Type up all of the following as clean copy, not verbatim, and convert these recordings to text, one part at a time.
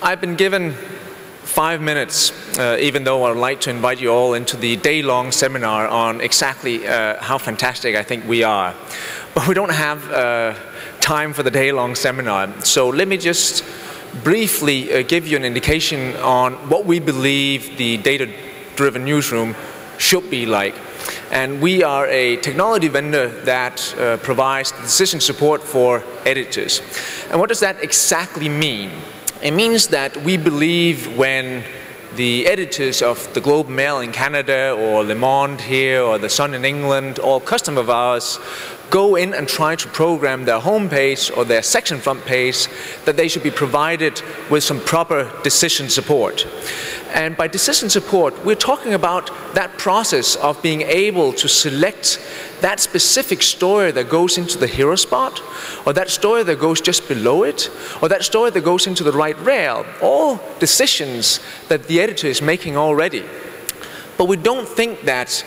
I've been given 5 minutes, even though I'd like to invite you all into the day-long seminar on exactly how fantastic I think we are. But we don't have time for the day-long seminar. So let me just briefly give you an indication on what we believe the data-driven newsroom should be like. And we are a technology vendor that provides decision support for editors. And what does that exactly mean? It means that we believe when the editors of the Globe and Mail in Canada, or Le Monde here, or The Sun in England, or customer of ours, go in and try to program their homepage or their section front page, that they should be provided with some proper decision support. And by decision support, we're talking about that process of being able to select that specific story that goes into the hero spot, or that story that goes just below it, or that story that goes into the right rail. All decisions that the editor is making already. But we don't think that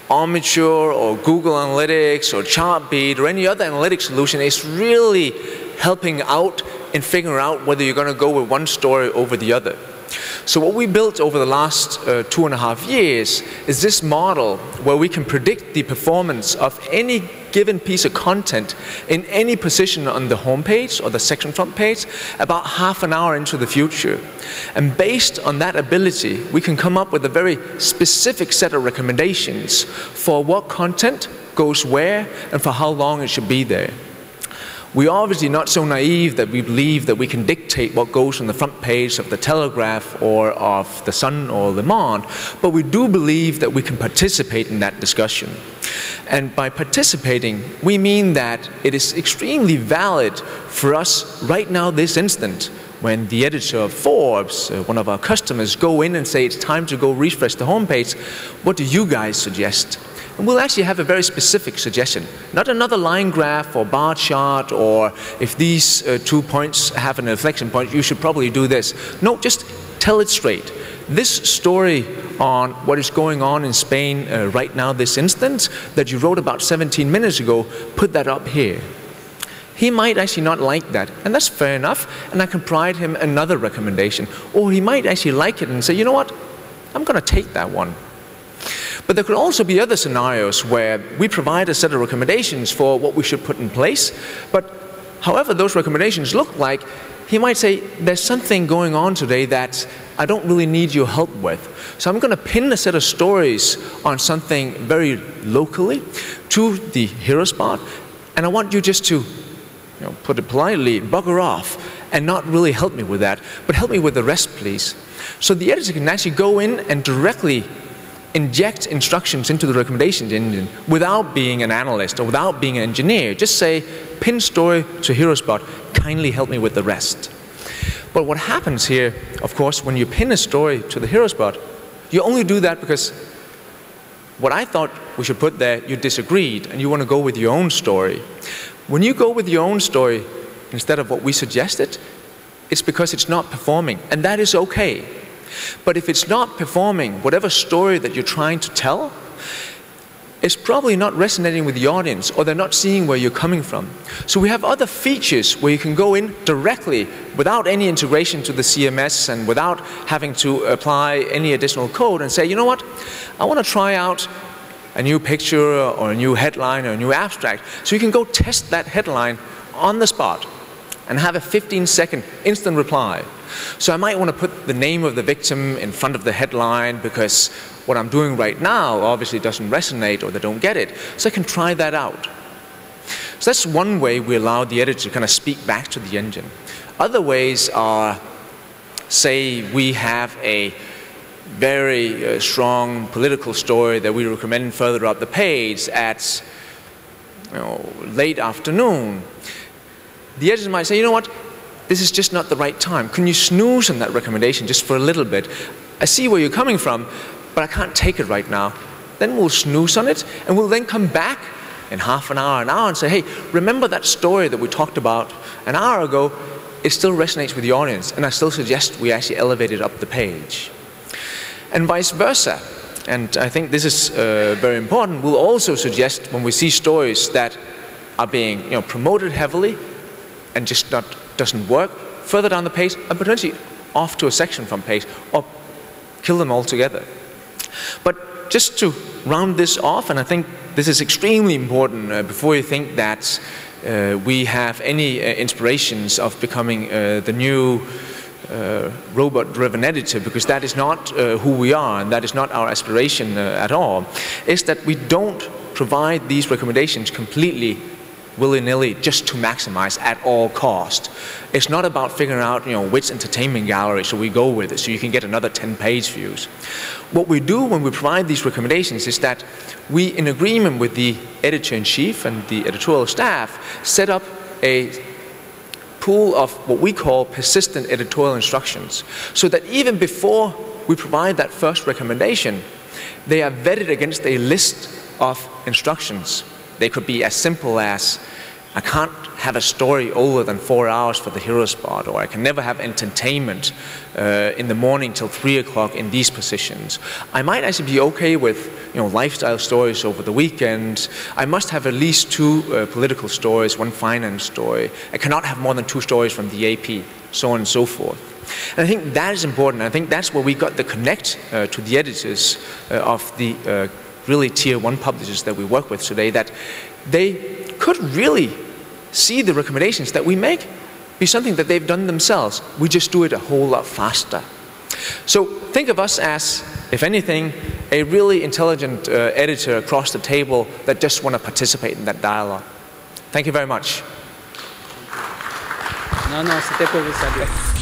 Omniture or Google Analytics or Chartbeat or any other analytics solution is really helping out in figuring out whether you're going to go with one story over the other. So what we built over the last 2.5 years is this model where we can predict the performance of any given piece of content in any position on the home page or the section front page about half an hour into the future. And based on that ability, we can come up with a very specific set of recommendations for what content goes where and for how long it should be there. We're obviously not so naive that we believe that we can dictate what goes on the front page of the Telegraph or of the Sun or Le Monde, but we do believe that we can participate in that discussion. And by participating, we mean that it is extremely valid for us right now, this instant, when the editor of Forbes, one of our customers, go in and say it's time to go refresh the homepage, what do you guys suggest? And we'll actually have a very specific suggestion. Not another line graph or bar chart, or if these 2 points have an inflection point, you should probably do this. No, just tell it straight. This story on what is going on in Spain right now, this instant, that you wrote about 17 minutes ago, put that up here. He might actually not like that, and that's fair enough, and I can provide him another recommendation. Or he might actually like it and say, you know what, I'm going to take that one. But there could also be other scenarios where we provide a set of recommendations for what we should put in place, but however those recommendations look like, he might say, there's something going on today that I don't really need your help with. So I'm going to pin a set of stories on something very locally to the hero spot, and I want you just to, put it politely, bugger off and not really help me with that, but help me with the rest, please. So the editor can actually go in and directly inject instructions into the recommendations engine without being an analyst or without being an engineer. Just say, pin story to hero spot, kindly help me with the rest. But what happens here, of course, when you pin a story to the hero spot, you only do that because what I thought we should put there, you disagreed, and you want to go with your own story. When you go with your own story instead of what we suggested, it's because it's not performing, and that is okay. But if it's not performing, whatever story that you're trying to tell, it's probably not resonating with the audience, or they're not seeing where you're coming from. So we have other features where you can go in directly without any integration to the CMS and without having to apply any additional code and say, you know what, I want to try out a new picture or a new headline or a new abstract. So you can go test that headline on the spot and have a 15-second instant reply. So I might want to put the name of the victim in front of the headline because what I'm doing right now obviously doesn't resonate or they don't get it. So I can try that out. So that's one way we allow the editor to kind of speak back to the engine. Other ways are, say we have a very strong political story that we recommend further up the page at late afternoon. The editor might say, you know what, this is just not the right time. Can you snooze on that recommendation just for a little bit? I see where you're coming from, but I can't take it right now. Then we'll snooze on it, and we'll then come back in half an hour, and say, hey, remember that story that we talked about an hour ago? It still resonates with the audience, and I still suggest we actually elevate it up the page. And vice versa. And I think this is very important. We'll also suggest when we see stories that are being promoted heavily and just doesn't work, further down the page, and potentially off to a section front page, or kill them altogether. But just to round this off, and I think this is extremely important before you think that we have any inspirations of becoming the new robot-driven editor, because that is not who we are, and that is not our aspiration at all, is that we don't provide these recommendations completely willy-nilly just to maximize at all cost. It's not about figuring out, which entertainment gallery should we go with so you can get another 10 page views. What we do when we provide these recommendations is that we, in agreement with the editor-in-chief and the editorial staff, set up a pool of what we call persistent editorial instructions, so that even before we provide that first recommendation, they are vetted against a list of instructions. They could be as simple as, I can't have a story older than 4 hours for the hero spot, or I can never have entertainment in the morning till 3 o'clock in these positions. I might actually be okay with lifestyle stories over the weekend. I must have at least 2 political stories, 1 finance story. I cannot have more than 2 stories from the AP, so on and so forth. And I think that is important. I think that's where we got the connect to the editors of the really tier 1 publishers that we work with today, that they could really see the recommendations that we make be something that they've done themselves. We just do it a whole lot faster. So think of us as, if anything, a really intelligent editor across the table that just want to participate in that dialogue. Thank you very much. Non, c'était pour vous saluer.